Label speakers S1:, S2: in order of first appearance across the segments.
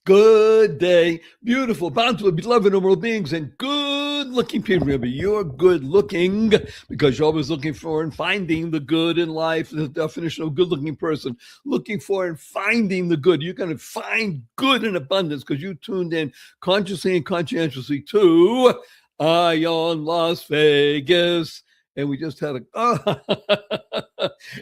S1: Good day, beautiful, bountiful, beloved, immortal beings, and good-looking people. Remember, you're good-looking because you're always looking for and finding the good in life. The definition of a good-looking person, looking for and finding the good. You're going to find good in abundance because you tuned in consciously and conscientiously to Ion Las Vegas. And we just had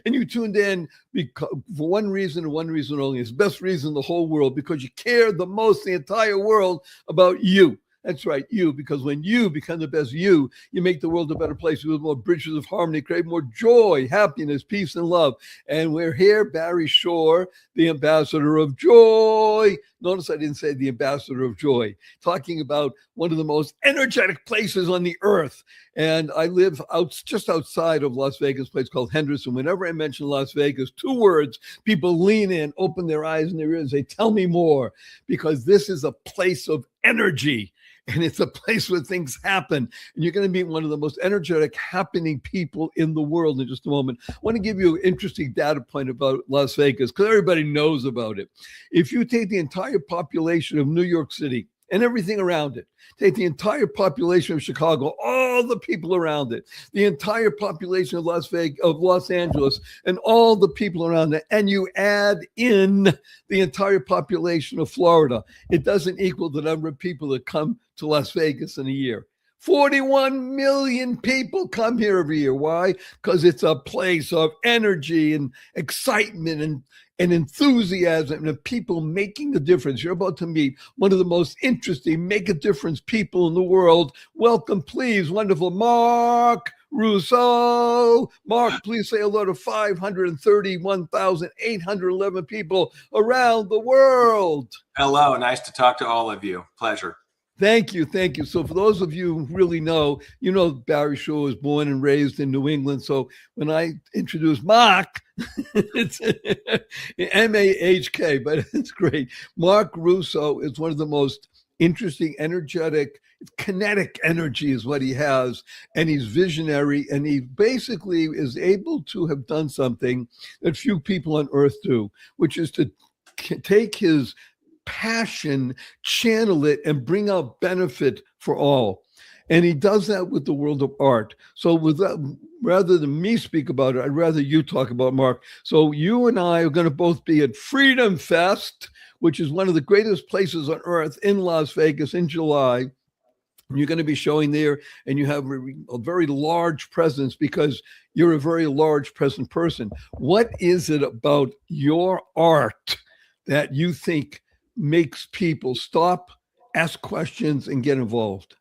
S1: and you tuned in because, for one reason and one reason only. It's the best reason in the whole world, because you care the most in the entire world about you. That's right, you, because when you become the best you make the world a better place. You build more bridges of harmony, create more joy, happiness, peace, and love. And we're here, Barry Shore, the ambassador of joy. Notice I didn't say the ambassador of joy, talking about one of the most energetic places on the earth. And I live just outside of Las Vegas, a place called Henderson. Whenever I mention Las Vegas, 2 words, people lean in, open their eyes and their ears, they tell me more, because this is a place of energy. And it's a place where things happen. And you're going to meet one of the most energetic, happening people in the world in just a moment. I want to give you an interesting data point about Las Vegas, because everybody knows about it. If you take the entire population of New York City and everything around it, take the entire population of Chicago, all the people around it, the entire population of Las Vegas, of Los Angeles, and all the people around it, and you add in the entire population of Florida, it doesn't equal the number of people that come to Las Vegas in a year. 41 million people come here every year. Why? Because it's a place of energy and excitement and enthusiasm and people making a difference. You're about to meet one of the most interesting, make a difference people in the world. Welcome, please, wonderful Mark Russo. Mark, please say hello to 531,811 people around the world.
S2: Hello, nice to talk to all of you. Pleasure.
S1: Thank you. Thank you. So for those of you who really know, Barry Shore was born and raised in New England. So when I introduce Mark, it's M-A-H-K, but it's great. Mark Russo is one of the most interesting, energetic, kinetic energy is what he has. And he's visionary. And he basically is able to have done something that few people on earth do, which is to take his passion, channel it, and bring out benefit for all. And he does that with the world of art. So with that, rather than me speak about it, I'd rather you talk about Mark. So you and I are going to both be at Freedom Fest, which is one of the greatest places on earth, in Las Vegas in July. You're going to be showing there, and you have a very large presence because you're a very large present person. What is it about your art that you think makes people stop, ask questions, and get involved?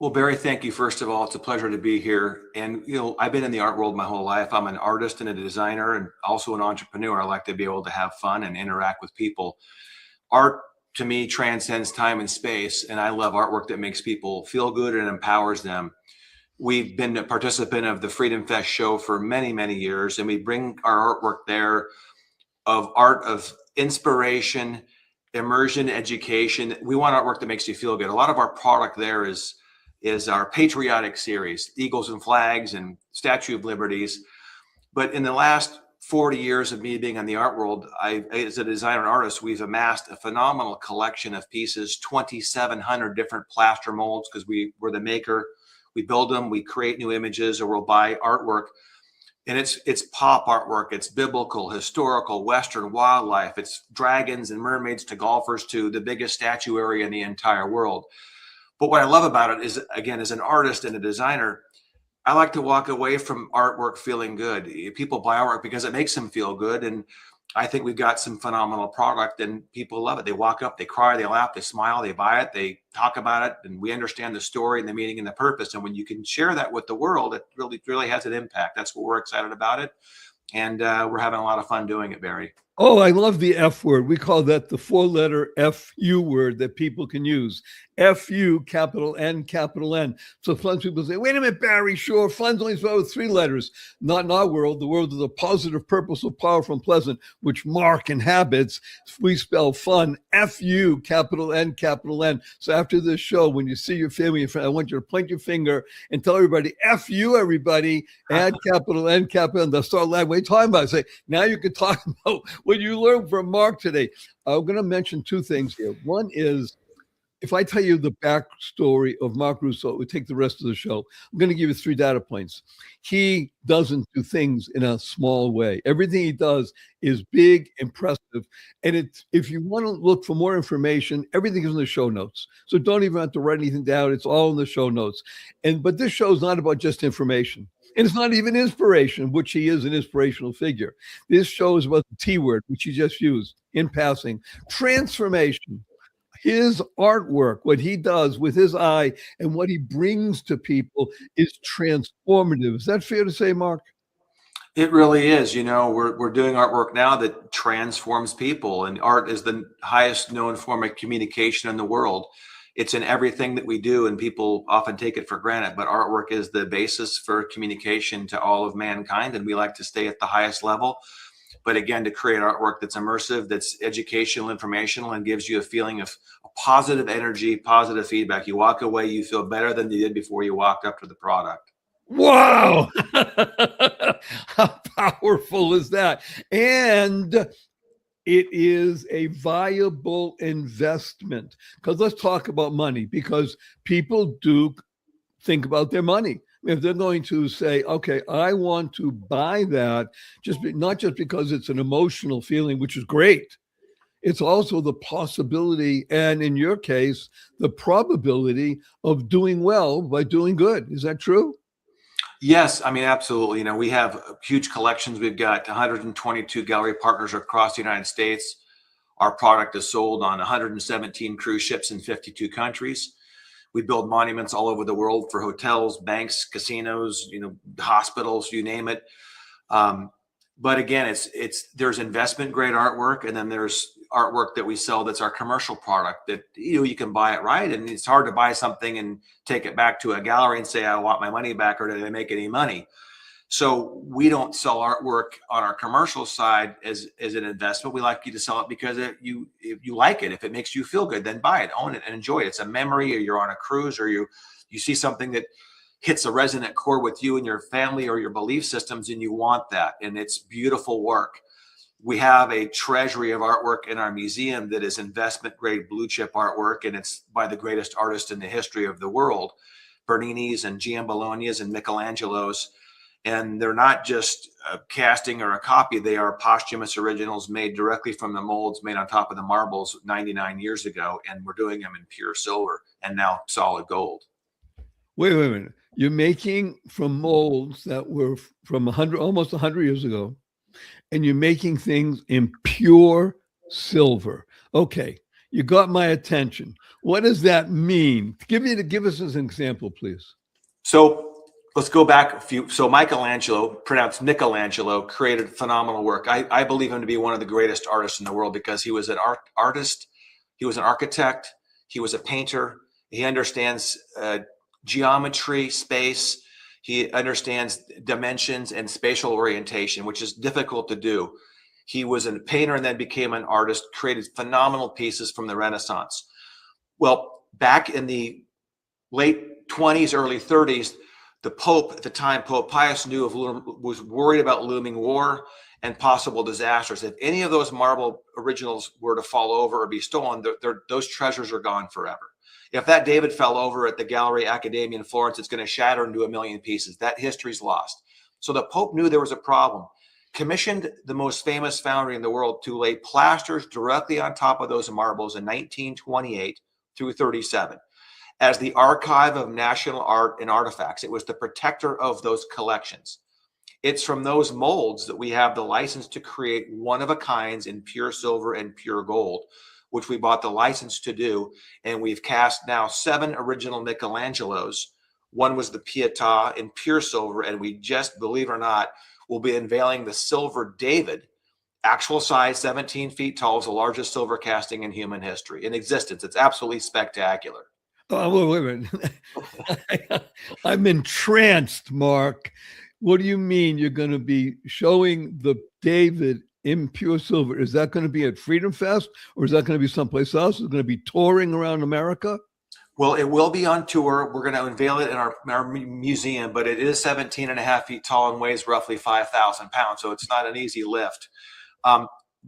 S2: Well, Barry, thank you. First of all, it's a pleasure to be here. And, I've been in the art world my whole life. I'm an artist and a designer and also an entrepreneur. I like to be able to have fun and interact with people. Art, to me, transcends time and space. And I love artwork that makes people feel good and empowers them. We've been a participant of the Freedom Fest show for many, many years. And we bring our artwork there of art of inspiration, immersion, education. We want artwork that makes you feel good. A lot of our product there is our patriotic series, Eagles and Flags and Statue of Liberties. But in the last 40 years of me being in the art world, as a designer and artist, we've amassed a phenomenal collection of pieces, 2,700 different plaster molds, because we're the maker. We build them, we create new images, or we'll buy artwork. And it's pop artwork, it's biblical, historical, Western, wildlife, it's dragons and mermaids to golfers to the biggest statuary in the entire world. But what I love about it is, again, as an artist and a designer, I like to walk away from artwork feeling good. People buy artwork because it makes them feel good. And I think we've got some phenomenal product and people love it. They walk up, they cry, they laugh, they smile, they buy it, they talk about it, and we understand the story and the meaning and the purpose. And when you can share that with the world, it really has an impact. That's what we're excited about it. And we're having a lot of fun doing it, Barry.
S1: Oh, I love the F word. We call that the 4-letter FU word that people can use. FU, capital N, capital N. So funds people say, wait a minute, Barry Shore, funds only spelled with 3 letters. Not in our world. The world of the positive, purposeful, powerful, and pleasant, which Mark inhabits. We spell fun, FU, capital N, capital N. So after this show, when you see your family and friends, I want you to point your finger and tell everybody, FU, everybody, add capital N, capital N. They'll start laughing. What are you talking about? I say, now you can talk about what you learned from Mark today. I'm going to mention two things here. One is, if I tell you the backstory of Mark Russo, it would take the rest of the show. I'm going to give you 3 data points. He doesn't do things in a small way. Everything he does is big, impressive. And if you want to look for more information, everything is in the show notes. So don't even have to write anything down. It's all in the show notes. But this show is not about just information. And it's not even inspiration, which he is an inspirational figure. This show is about the T word, which he just used in passing, transformation. His artwork, what he does with his eye and what he brings to people is transformative. Is that fair to say, Mark?
S2: It really is. You know, we're doing artwork now that transforms people, and art is the highest known form of communication in the world. It's in everything that we do, and people often take it for granted, but artwork is the basis for communication to all of mankind, and we like to stay at the highest level. But again, to create artwork that's immersive, that's educational, informational, and gives you a feeling of positive energy, positive feedback. You walk away, you feel better than you did before you walked up to the product.
S1: Wow. How powerful is that? And it is a viable investment. Because let's talk about money, because people do think about their money. If they're going to say, okay, I want to buy that, not just because it's an emotional feeling, which is great. It's also the possibility, and in your case, the probability of doing well by doing good. Is that true?
S2: Yes, I mean, absolutely. You know, we have huge collections. We've got 122 gallery partners across the United States. Our product is sold on 117 cruise ships in 52 countries. We build monuments all over the world for hotels, banks, casinos, you know, hospitals, you name it. But again, there's investment grade artwork, and then there's artwork that we sell that's our commercial product that, you know, you can buy it right. And it's hard to buy something and take it back to a gallery and say, I want my money back, or did I make any money? So we don't sell artwork on our commercial side as an investment. We like you to sell it because if you like it, if it makes you feel good, then buy it, own it, and enjoy it. It's a memory, or you're on a cruise, or you see something that hits a resonant chord with you and your family or your belief systems, and you want that. And it's beautiful work. We have a treasury of artwork in our museum that is investment grade blue chip artwork, and it's by the greatest artists in the history of the world, Bernini's and Giambologna's and Michelangelo's. And they're not just a casting or a copy. They are posthumous originals made directly from the molds made on top of the marbles 99 years ago. And we're doing them in pure silver and now solid gold.
S1: Wait a minute. You're making from molds that were from almost 100 years ago, and you're making things in pure silver. Okay, you got my attention. What does that mean? Give us an example, please.
S2: So let's go back a few. So Michelangelo, pronounced Michelangelo, created phenomenal work. I believe him to be one of the greatest artists in the world because he was an artist, he was an architect, he was a painter. He understands geometry, space. He understands dimensions and spatial orientation, which is difficult to do. He was a painter and then became an artist, created phenomenal pieces from the Renaissance. Well, back in the late 20s, early 30s, the Pope at the time, Pope Pius, was worried about looming war and possible disasters. If any of those marble originals were to fall over or be stolen, those treasures are gone forever. If that David fell over at the Gallery Accademia in Florence, it's going to shatter into a million pieces. That history's lost. So the Pope knew there was a problem, commissioned the most famous foundry in the world to lay plasters directly on top of those marbles in 1928 through 37. As the Archive of National Art and Artifacts, it was the protector of those collections. It's from those molds that we have the license to create one-of-a-kinds in pure silver and pure gold, which we bought the license to do. And we've cast now 7 original Michelangelos. One was the Pietà in pure silver, and we just, believe it or not, will be unveiling the Silver David, actual size, 17 feet tall, is the largest silver casting in human history, in existence. It's absolutely spectacular.
S1: Oh, wait a minute. I'm entranced, Mark. What do you mean you're going to be showing the David in pure silver? Is that going to be at Freedom Fest, or is that going to be someplace else? Is it going to be touring around America?
S2: Well, it will be on tour. We're going to unveil it in our museum, but it is 17 and a half feet tall and weighs roughly 5,000 pounds. So it's not an easy lift.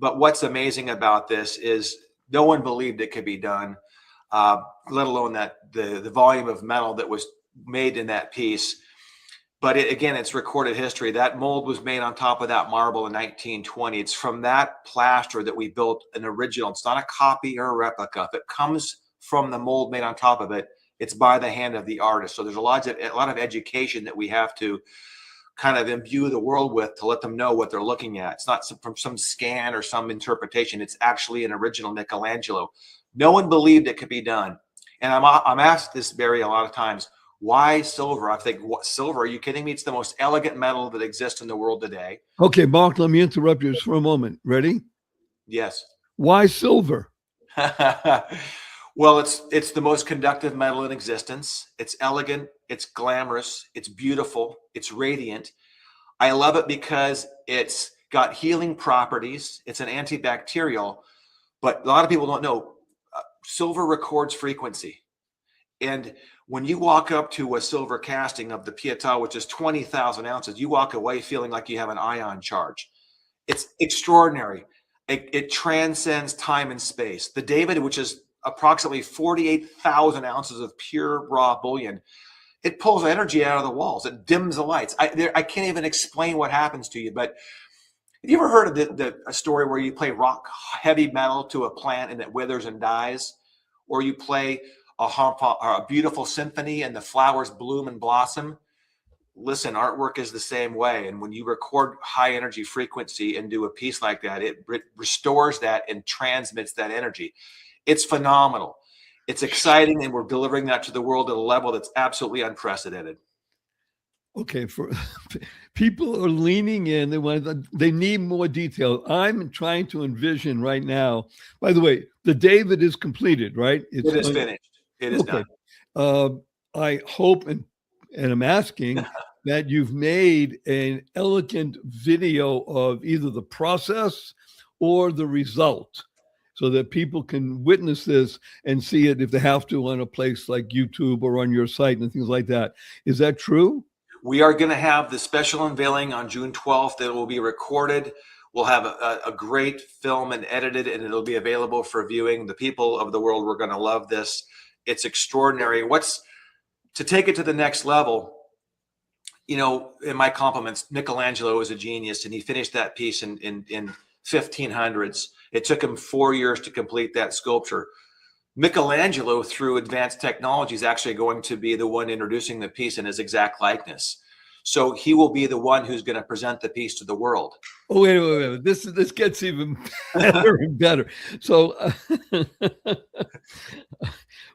S2: But what's amazing about this is no one believed it could be done, let alone that the volume of metal that was made in that piece. But again, it's recorded history. That mold was made on top of that marble in 1920. It's from that plaster that we built an original. It's not a copy or a replica. If it comes from the mold made on top of it, it's by the hand of the artist. So there's a lot of education that we have to kind of imbue the world with to let them know what they're looking at. It's not from some scan or some interpretation. It's actually an original Michelangelo. No one believed it could be done. And I'm asked this, Barry, a lot of times, why silver? I think, what silver? Are you kidding me? It's the most elegant metal that exists in the world today.
S1: Okay, Mark, let me interrupt you just for a moment. Ready?
S2: Yes.
S1: Why silver?
S2: Well, it's the most conductive metal in existence. It's elegant, it's glamorous, it's beautiful, it's radiant. I love it because it's got healing properties. It's an antibacterial, but a lot of people don't know silver records frequency. And when you walk up to a silver casting of the Pietà, which is 20,000 ounces, you walk away feeling like you have an ion charge. It's extraordinary. It transcends time and space. The David, which is approximately 48,000 ounces of pure raw bullion, it pulls energy out of the walls. It dims the lights. I can't even explain what happens to you. But have you ever heard of a story where you play rock heavy metal to a plant and it withers and dies? Or you play a beautiful symphony and the flowers bloom and blossom? Listen, artwork is the same way. And when you record high energy frequency and do a piece like that, it restores that and transmits that energy. It's phenomenal. It's exciting, and we're delivering that to the world at a level that's absolutely unprecedented.
S1: Okay, for people are leaning in, they need more detail. I'm trying to envision right now. By the way, the David is completed, right?
S2: It is finished. It is done.
S1: I hope and I'm asking that you've made an elegant video of either the process or the result, so that people can witness this and see it if they have to on a place like YouTube or on your site and things like that. Is that true?
S2: We are going to have the special unveiling on June 12th. It will be recorded. We'll have a great film and edited, and it'll be available for viewing. The people of the world, we're going to love this. It's extraordinary. To take it to the next level, you know, in my compliments, Michelangelo is a genius, and he finished that piece in 1500s. It took him 4 years to complete that sculpture. Michelangelo, through advanced technology, is actually going to be the one introducing the piece in his exact likeness. So he will be the one who's going to present the piece to the world.
S1: Oh, wait. This gets even better and better. So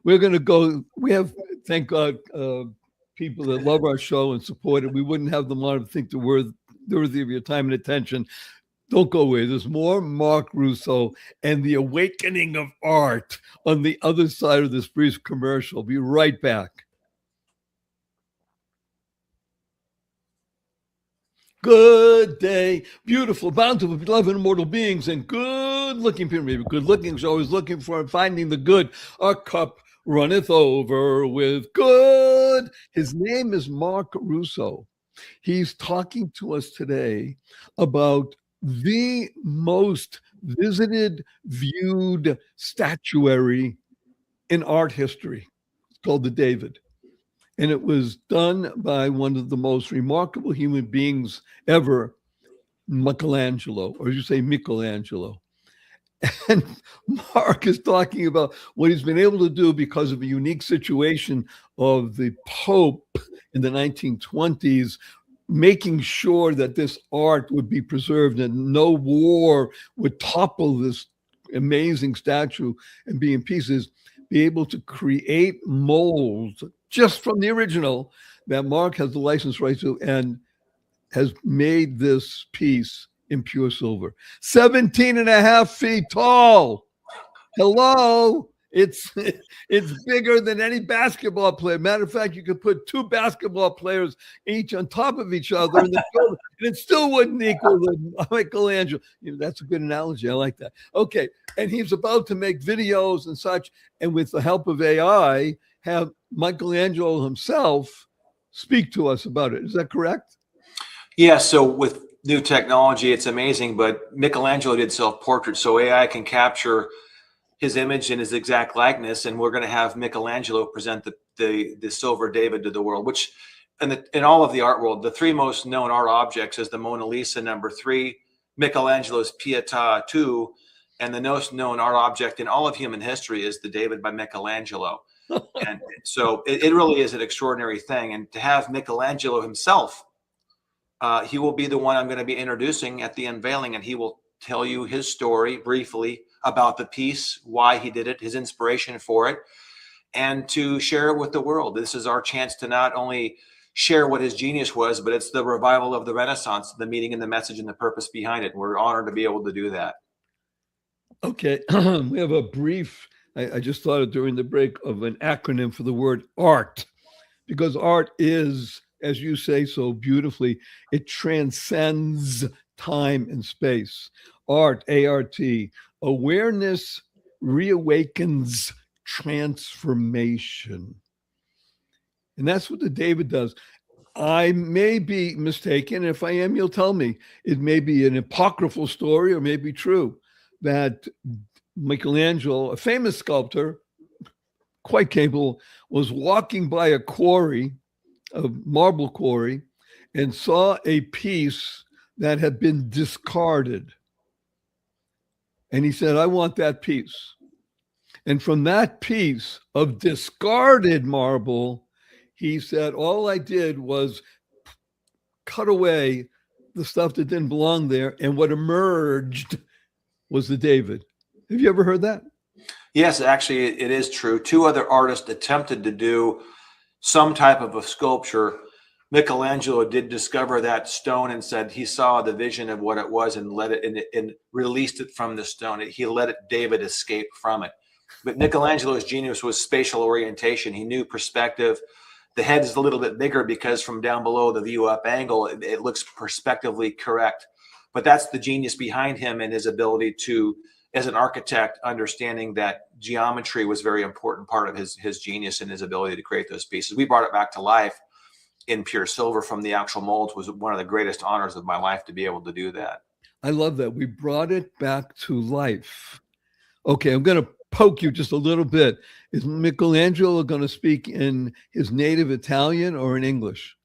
S1: we're going to go. We have, thank God, people that love our show and support it. We wouldn't have them on to think they're worthy of your time and attention. Don't go away. There's more Mark Russo and the awakening of art on the other side of this brief commercial. Be right back. Good day, beautiful, bountiful, beloved, immortal beings, and good-looking people. Maybe good-looking is always looking for and finding the good. Our cup runneth over with good. His name is Mark Russo. He's talking to us today about the most visited, viewed statuary in art history. It's called the David. And it was done by one of the most remarkable human beings ever, Michelangelo, or you say Michelangelo. And Mark is talking about what he's been able to do because of a unique situation of the Pope in the 1920s, making sure that this art would be preserved and no war would topple this amazing statue and be in pieces, be able to create molds just from the original that Mark has the license right to, and has made this piece in pure silver. 17 and a half feet tall. Hello. It's bigger than any basketball player. Matter of fact, you could put two basketball players each on top of each other, and it still wouldn't equal the Michelangelo. That's a good analogy. I like that. Okay, and he's about to make videos and such, and with the help of AI, have Michelangelo himself speak to us about it. Is that correct?
S2: Yeah. So with new technology. It's amazing, but Michelangelo did self-portraits, so AI can capture his image and his exact likeness, and we're going to have Michelangelo present the silver David to the world, which in all of the art world, the three most known art objects is the Mona Lisa #3, Michelangelo's Pietà 2, and the most known art object in all of human history is the David by Michelangelo. And so it really is an extraordinary thing. And to have Michelangelo himself, he will be the one I'm going to be introducing at the unveiling, and he will tell you his story briefly about the piece, why he did it, his inspiration for it, and to share it with the world. This is our chance to not only share what his genius was, but it's the revival of the Renaissance, the meaning and the message and the purpose behind it. We're honored to be able to do that.
S1: Okay, we have a brief, I just thought of during the break, of an acronym for the word art, because art is, as you say so beautifully, it transcends time and space. Art, A-R-T, awareness reawakens transformation. And that's what the David does. I may be mistaken. If I am, you'll tell me. It may be an apocryphal story or may be true that Michelangelo, a famous sculptor, quite capable, was walking by a quarry, a marble quarry, and saw a piece that had been discarded. And he said, I want that piece. And from that piece of discarded marble, he said, all I did was cut away the stuff that didn't belong there. And what emerged was the David. Have you ever heard that?
S2: Yes, actually, it is true. Two other artists attempted to do some type of a sculpture. Michelangelo did discover that stone and said he saw the vision of what it was and let it and released it from the stone. He let David escape from it. But Michelangelo's genius was spatial orientation. He knew perspective. The head is a little bit bigger because from down below, the view up angle, it looks perspectively correct. But that's the genius behind him and his ability to, as an architect, understanding that geometry was a very important part of his genius and his ability to create those pieces. We brought it back to life in pure silver from the actual molds. Was one of the greatest honors of my life to be able to do that.
S1: I love that. We brought it back to life. Okay, I'm going to poke you just a little bit. Is Michelangelo going to speak in his native Italian or in English?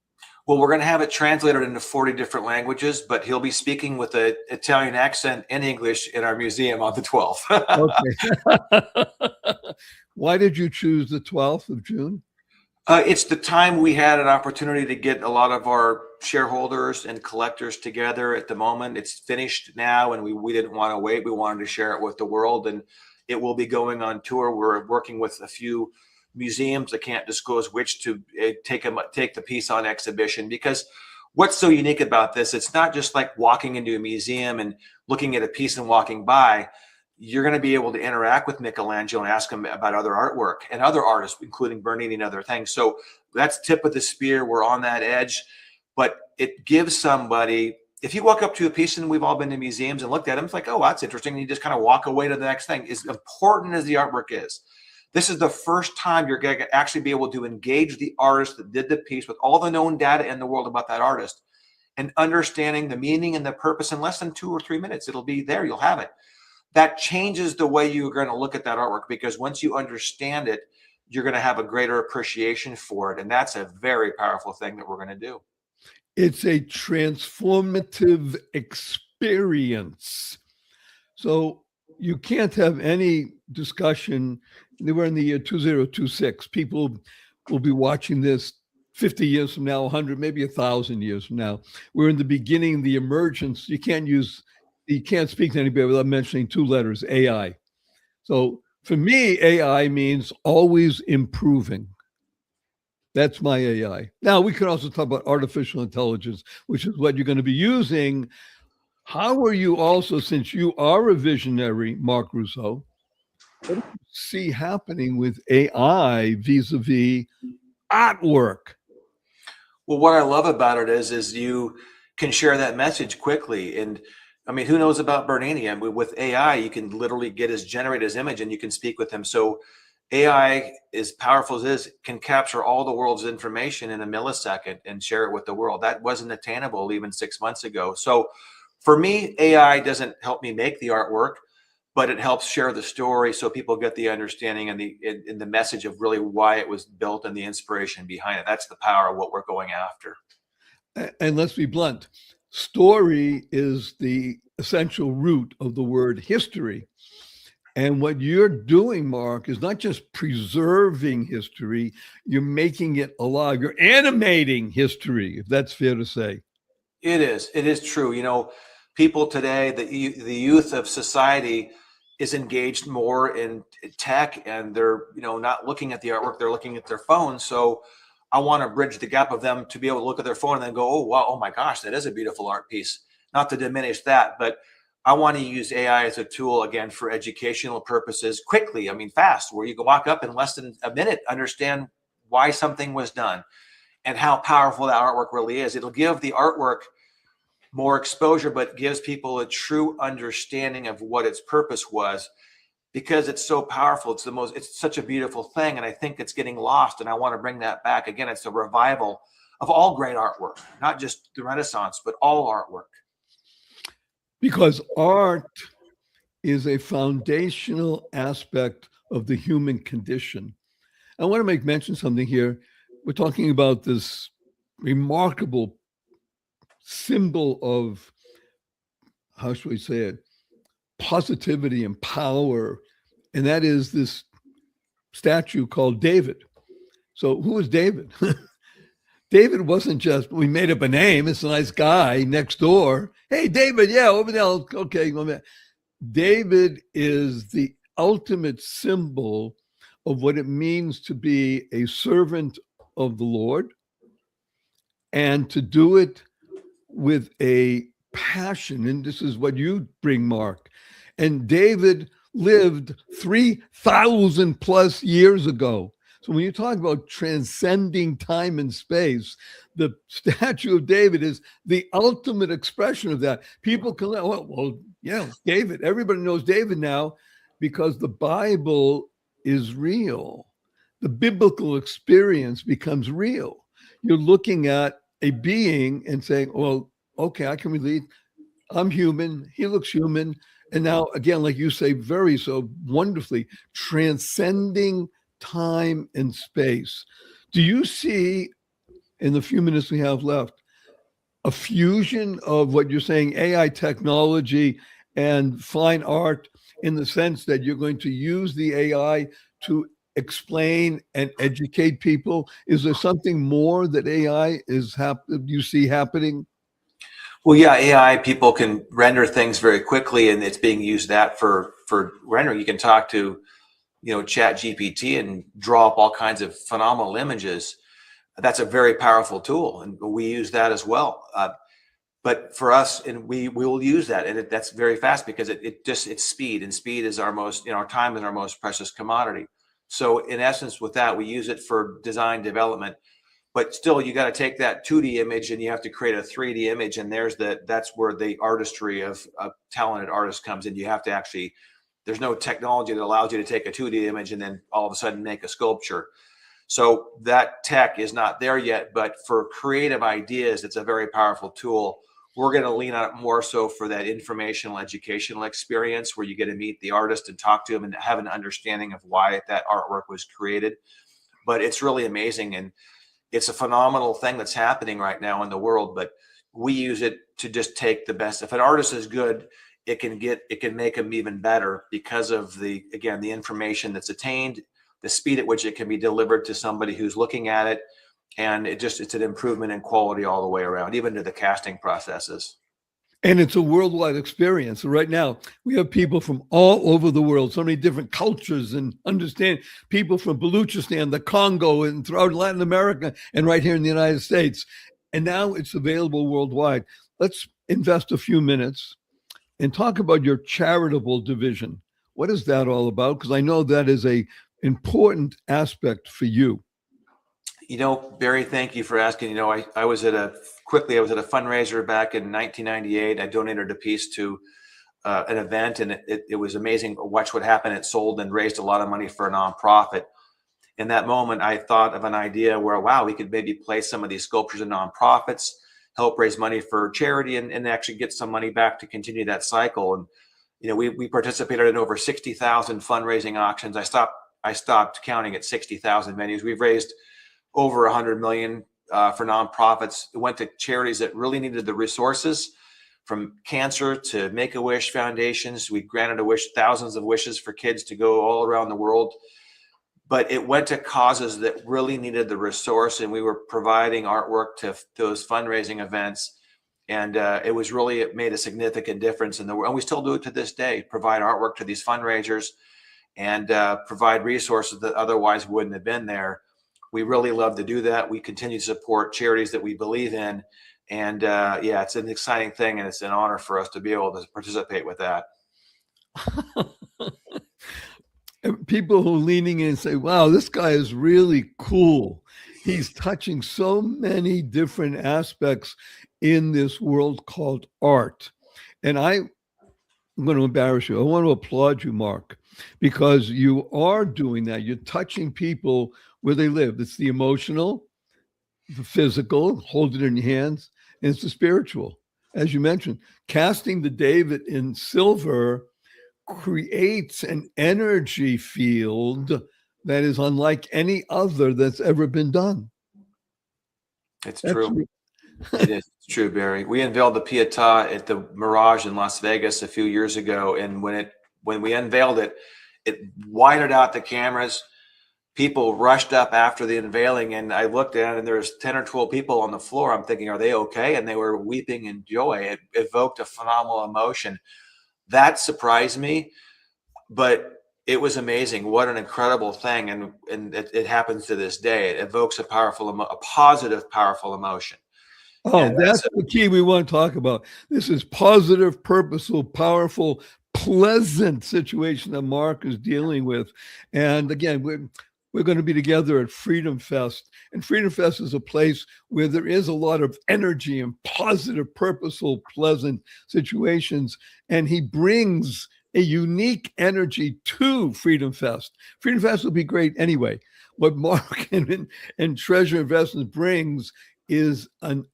S2: Well, we're going to have it translated into 40 different languages, but he'll be speaking with an Italian accent in English in our museum on the 12th.
S1: Okay. Why did you choose the 12th of June?
S2: It's the time we had an opportunity to get a lot of our shareholders and collectors together at the moment. It's finished now, and we didn't want to wait. We wanted to share it with the world, and it will be going on tour. We're working with a few museums. I can't disclose which to take the piece on exhibition, because what's so unique about this, it's not just like walking into a museum and looking at a piece and walking by. You're going to be able to interact with Michelangelo and ask him about other artwork and other artists, including Bernini and other things. So that's tip of the spear. We're on that edge, but it gives somebody, if you walk up to a piece, and we've all been to museums and looked at them, it's like, oh, that's interesting. And you just kind of walk away to the next thing. As important as the artwork is, this is the first time you're going to actually be able to engage the artist that did the piece with all the known data in the world about that artist and understanding the meaning and the purpose in less than 2 or 3 minutes. It'll be there. You'll have it. That changes the way you're going to look at that artwork, because once you understand it, you're going to have a greater appreciation for it. And that's a very powerful thing that we're going to do.
S1: It's a transformative experience. So you can't have any discussion. We're in the year 2026. People will be watching this 50 years from now, 100, maybe 1,000 years from now. We're in the beginning, the emergence. You can't speak to anybody without mentioning 2 letters, AI. So for me, AI means always improving. That's my AI. Now, we could also talk about artificial intelligence, which is what you're going to be using. How are you also, since you are a visionary, Mark Russo, what do you see happening with AI vis-a-vis artwork?
S2: Well, what I love about it is you can share that message quickly. And I mean, who knows about Bernini? I mean, with AI, you can literally generate his image and you can speak with him. So AI, as powerful as it is, can capture all the world's information in a millisecond and share it with the world. That wasn't attainable even 6 months ago. So for me, AI doesn't help me make the artwork, but it helps share the story so people get the understanding and the message of really why it was built and the inspiration behind it. That's the power of what we're going after.
S1: And let's be blunt, story is the essential root of the word history. And what you're doing, Mark, is not just preserving history, you're making it alive. You're animating history, if that's fair to say.
S2: It is. It is true. You know, people today, the youth of society is engaged more in tech, and they're, not looking at the artwork, they're looking at their phones. So I want to bridge the gap of them to be able to look at their phone and then go, oh, wow, oh my gosh, that is a beautiful art piece. Not to diminish that, but I want to use AI as a tool, again, for educational purposes quickly. I mean, fast, where you can walk up in less than a minute, understand why something was done and how powerful that artwork really is. It'll give the artwork more exposure, but gives people a true understanding of what its purpose was, because it's so powerful. It's such a beautiful thing. And I think it's getting lost. And I want to bring that back. Again, it's a revival of all great artwork, not just the Renaissance, but all artwork.
S1: Because art is a foundational aspect of the human condition. I want to make mention something here. We're talking about this remarkable symbol of, how should we say it, positivity and power. And that is this statue called David. So who is David? David wasn't just, we made up a name. It's a nice guy next door. Hey, David, yeah, over there. Okay. David is the ultimate symbol of what it means to be a servant of the Lord and to do it with a passion. And this is what you bring, Mark. And David lived 3,000 plus years ago. So when you talk about transcending time and space, the statue of David is the ultimate expression of that. People can, well, yeah, David. Everybody knows David now because the Bible is real. The biblical experience becomes real. You're looking at a being and saying, well, okay, I can relate. I'm human. He looks human. And now, again, like you say, very so wonderfully, transcending time and space. Do you see, in the few minutes we have left, a fusion of what you're saying, AI technology and fine art, in the sense that you're going to use the AI to explain and educate people? Is there something more that AI you see happening?
S2: Well, yeah, AI, people can render things very quickly, and it's being used that for rendering. You can talk to, Chat GPT and draw up all kinds of phenomenal images. That's a very powerful tool, and we use that as well. But for us, and we will use that, and that's very fast because it's speed, and speed is our most, our time is our most precious commodity. So in essence, with that, we use it for design development. But still, you got to take that 2D image and you have to create a 3D image, and that's where the artistry of a talented artist comes in. You have to actually, there's no technology that allows you to take a 2D image and then all of a sudden make a sculpture. So that tech is not there yet, but for creative ideas, it's a very powerful tool. We're going to lean on it more so for that informational, educational experience where you get to meet the artist and talk to him and have an understanding of why that artwork was created. But it's really amazing, and it's a phenomenal thing that's happening right now in the world. But we use it to just take the best. If an artist is good, it can make them even better because of the information that's attained, the speed at which it can be delivered to somebody who's looking at it. And it's an improvement in quality all the way around, even to the casting processes.
S1: And it's a worldwide experience. Right now, we have people from all over the world, so many different cultures, and understand people from Baluchistan, the Congo, and throughout Latin America, and right here in the United States. And now it's available worldwide. Let's invest a few minutes and talk about your charitable division. What is that all about? Because I know that is an important aspect for you.
S2: Barry, thank you for asking. I was at a fundraiser back in 1998. I donated a piece to an event, and it was amazing. Watch what happened. It sold and raised a lot of money for a nonprofit. In that moment, I thought of an idea where, wow, we could maybe place some of these sculptures in nonprofits, help raise money for charity, and actually get some money back to continue that cycle. And we participated in over 60,000 fundraising auctions. I stopped counting at 60,000 venues. We've raised over 100 million for nonprofits. It went to charities that really needed the resources, from cancer to Make-A-Wish foundations. We granted thousands of wishes for kids to go all around the world. But it went to causes that really needed the resource, and we were providing artwork to those fundraising events. And it made a significant difference in the world. And we still do it to this day, provide artwork to these fundraisers and provide resources that otherwise wouldn't have been there. We really love to do that. We continue to support charities that we believe in. And it's an exciting thing, and it's an honor for us to be able to participate with that.
S1: People who are leaning in and say, wow, this guy is really cool. He's touching so many different aspects in this world called art. And I'm going to embarrass you. I want to applaud you, Mark, because you are doing that. You're touching people where they live. It's the emotional, the physical, hold it in your hands, and it's the spiritual. As you mentioned, casting the David in silver creates an energy field that is unlike any other that's ever been done.
S2: It's true. It is true, Barry. We unveiled the Pietà at the Mirage in Las Vegas a few years ago, and when we unveiled it, it wired out the cameras. People rushed up after the unveiling, and I looked at it, and there was 10 or 12 people on the floor. I'm thinking, are they okay? And they were weeping in joy. It evoked a phenomenal emotion. That surprised me, but it was amazing. What an incredible thing. And it happens to this day. It evokes a positive, powerful emotion.
S1: Oh, that's the key we want to talk about. This is positive, purposeful, powerful, pleasant situation that Mark is dealing with. And again, we're going to be together at Freedom Fest. And Freedom Fest is a place where there is a lot of energy and positive, purposeful, pleasant situations. And he brings a unique energy to Freedom Fest. Freedom Fest will be great anyway. What Mark and Treasure Investments brings is an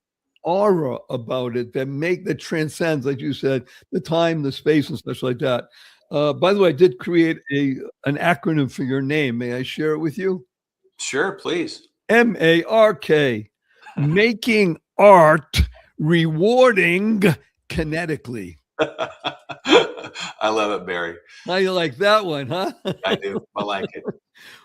S1: aura about it that transcends, like you said, the time, the space, and such like that. By the way, I did create an acronym for your name. May I share it with you?
S2: Sure, please.
S1: MARK, making art rewarding kinetically.
S2: I love it, Barry.
S1: How you like that one, huh?
S2: I do. I like it.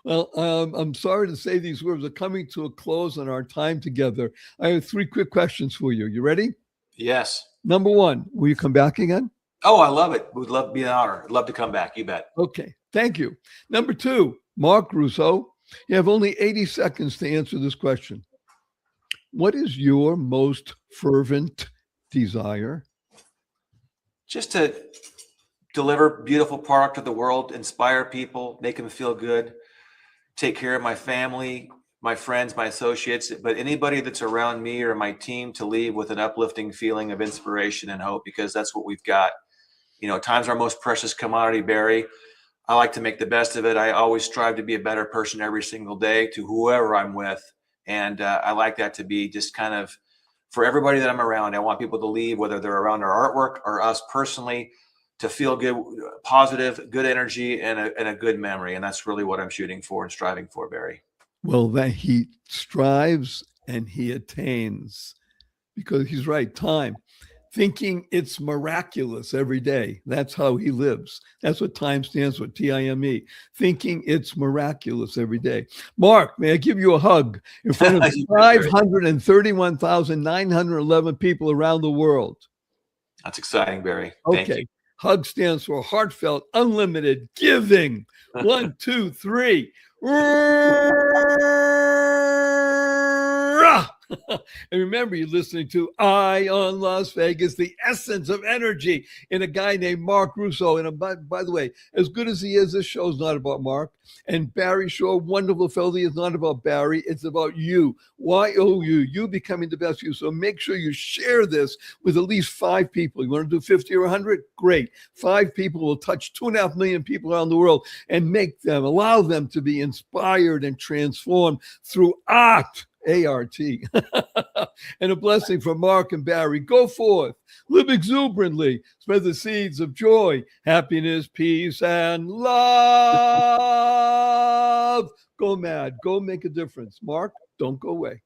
S1: Well, I'm sorry to say these words are coming to a close on our time together. I have 3 quick questions for you. You ready?
S2: Yes.
S1: Number 1, will you come back again?
S2: Oh, I love it. Would love to be an honor. I'd love to come back. You bet.
S1: Okay. Thank you. Number 2, Mark Russo, you have only 80 seconds to answer this question. What is your most fervent desire?
S2: Just to deliver beautiful product to the world, inspire people, make them feel good, take care of my family, my friends, my associates, but anybody that's around me or my team to leave with an uplifting feeling of inspiration and hope, because that's what we've got. Time's our most precious commodity, Barry. I like to make the best of it. I always strive to be a better person every single day to whoever I'm with. And I like that to be just kind of for everybody that I'm around. I want people to leave, whether they're around our artwork or us personally, to feel good, positive, good energy, and a good memory. And that's really what I'm shooting for and striving for, Barry.
S1: Well, that he strives and he attains, because he's right. Time, thinking it's miraculous every day. That's how he lives. That's what time stands for, TIME. Thinking it's miraculous every day. Mark, may I give you a hug in front of 531,911 people around the world?
S2: That's exciting, Barry.
S1: Okay.
S2: Thank you.
S1: HUG stands for heartfelt, unlimited giving. 1, 2, 3. And remember, you're listening to Eye on Las Vegas, the essence of energy in a guy named Mark Russo. And by the way, as good as he is, this show is not about Mark. And Barry Shaw, wonderful fellow, is not about Barry. It's about you. You becoming the best you. So make sure you share this with at least 5 people. You want to do 50 or 100? Great. 5 people will touch 2.5 million people around the world and allow them to be inspired and transformed through art. A-R-T. And a blessing from Mark and Barry. Go forth, live exuberantly, spread the seeds of joy, happiness, peace, and love. Go mad, go make a difference. Mark, don't go away.